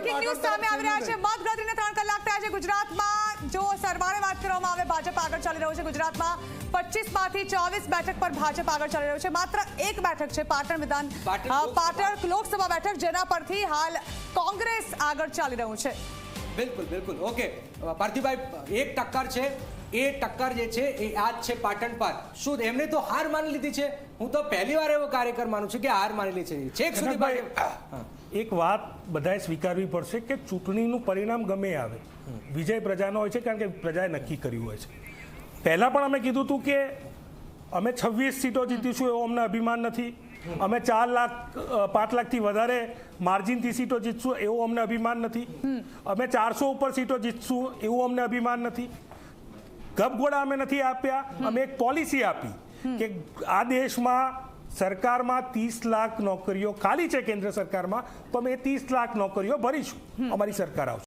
Breaking news સામે આવી રહ્યા છે। મતગણતરીને 3 કલાક થયા છે। ગુજરાતમાં જો સરવાળે વાત કરવામાં આવે ભાજપ આગળ ચાલી રહ્યું છે। ગુજરાતમાં 25 માંથી 24 બેઠક પર ભાજપ આગળ ચાલી રહ્યું છે। માત્ર એક બેઠક છે પાટણ લોકસભા બેઠક, જેના પરથી હાલ કોંગ્રેસ આગળ ચાલી રહ્યું છે। બિલકુલ બિલકુલ ઓકે પાર્થિવભાઈ, એક ટક્કર છે, એ ટક્કર જે છે એ આજ છે પાટણ પર। શું એમને તો હાર માની લીધી છે? હું તો પહેલી વાર એવો કાર્યકર માનું છું કે હાર માની લીધી છે। છેક સુધી એક વાત બધાએ સ્વીકારવી પડશે કે ચૂંટણીનું પરિણામ ગમે આવે, વિજય પ્રજાનો હોય છે, કારણ કે પ્રજાએ નક્કી કર્યું હોય છે। પહેલાં પણ અમે કીધું હતું કે અમે 26 સીટો જીતીશું એવો અમને અભિમાન નથી, અમે 4 લાખ 5 લાખથી વધારે માર્જિનથી સીટો જીતશું એવું અમને અભિમાન નથી, અમે 400 ઉપર સીટો જીતશું એવું અમને અભિમાન નથી। ગપગોળા અમે નથી આપ્યા, અમે એક પોલિસી આપી કે આ દેશમાં સરકારમાં 30 લાખ નોકરીઓ ખાલી છે કેન્દ્ર સરકારમાં, તો અમે 30 લાખ નોકરીઓ ભરીશું, અમારી સરકાર આવશે।